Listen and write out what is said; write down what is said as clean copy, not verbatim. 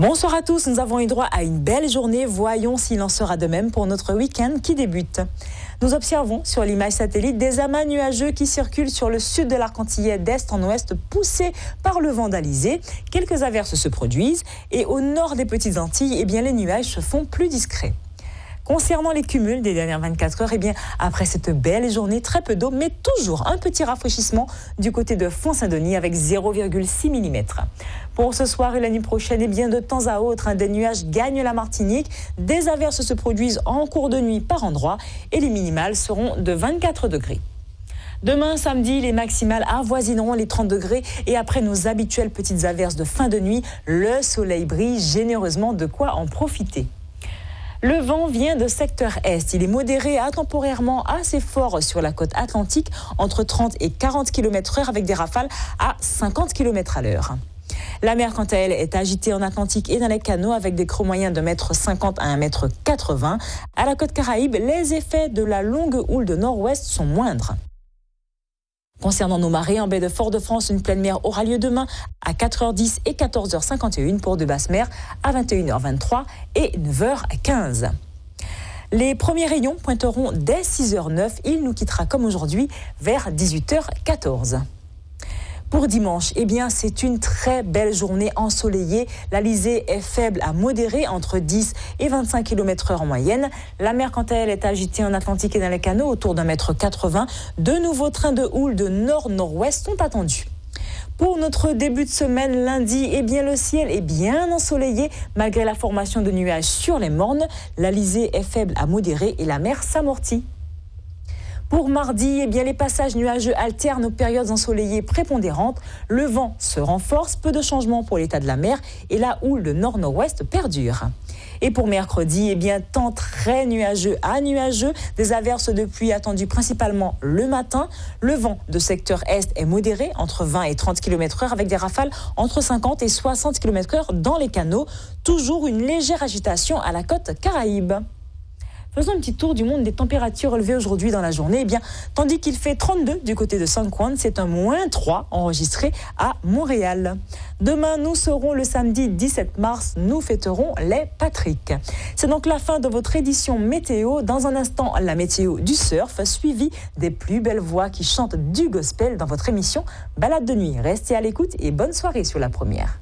Bonsoir à tous, nous avons eu droit à une belle journée. Voyons s'il en sera de même pour notre week-end qui débute. Nous observons sur l'image satellite des amas nuageux qui circulent sur le sud de l'Arc-Antillais d'est en ouest, poussés par le vent d'Alizé. Quelques averses se produisent et au nord des Petites Antilles, les nuages se font plus discrets. Concernant les cumuls des dernières 24 heures, après cette belle journée, très peu d'eau, mais toujours un petit rafraîchissement du côté de Font-Saint-Denis avec 0,6 mm. Pour ce soir et la nuit prochaine, de temps à autre, des nuages gagnent la Martinique. Des averses se produisent en cours de nuit par endroits et les minimales seront de 24 degrés. Demain, samedi, les maximales avoisineront les 30 degrés et après nos habituelles petites averses de fin de nuit, le soleil brille généreusement, de quoi en profiter. Le vent vient de secteur est. Il est modéré à temporairement assez fort sur la côte atlantique, entre 30 et 40 km/h avec des rafales à 50 km/h. La mer, quant à elle, est agitée en Atlantique et dans les canaux avec des creux moyens de 1,50 m à 1,80 m. À la côte Caraïbe, les effets de la longue houle de nord-ouest sont moindres. Concernant nos marées, en baie de Fort-de-France, une pleine mer aura lieu demain à 4h10 et 14h51 pour de basses mers à 21h23 et 9h15. Les premiers rayons pointeront dès 6h09. Il nous quittera comme aujourd'hui vers 18h14. Pour dimanche, c'est une très belle journée ensoleillée. L'Alizé est faible à modérée, entre 10 et 25 km/h en moyenne. La mer, quant à elle, est agitée en Atlantique et dans les canaux autour d'1,80 m. De nouveaux trains de houle de nord-nord-ouest sont attendus. Pour notre début de semaine, lundi, le ciel est bien ensoleillé malgré la formation de nuages sur les mornes. L'Alizé est faible à modérée et la mer s'amortit. Pour mardi, les passages nuageux alternent aux périodes ensoleillées prépondérantes. Le vent se renforce, peu de changements pour l'état de la mer et la houle de nord-nord-ouest perdure. Et pour mercredi, temps très nuageux à nuageux, des averses de pluie attendues principalement le matin. Le vent de secteur est est modéré, entre 20 et 30 km/h avec des rafales entre 50 et 60 km/h dans les canaux. Toujours une légère agitation à la côte Caraïbe. Faisons un petit tour du monde des températures relevées aujourd'hui dans la journée. Tandis qu'il fait 32 du côté de San Juan, c'est un -3 enregistré à Montréal. Demain, nous serons le samedi 17 mars, nous fêterons les Patrick. C'est donc la fin de votre édition météo. Dans un instant, la météo du surf, suivie des plus belles voix qui chantent du gospel dans votre émission Balade de nuit. Restez à l'écoute et bonne soirée sur la première.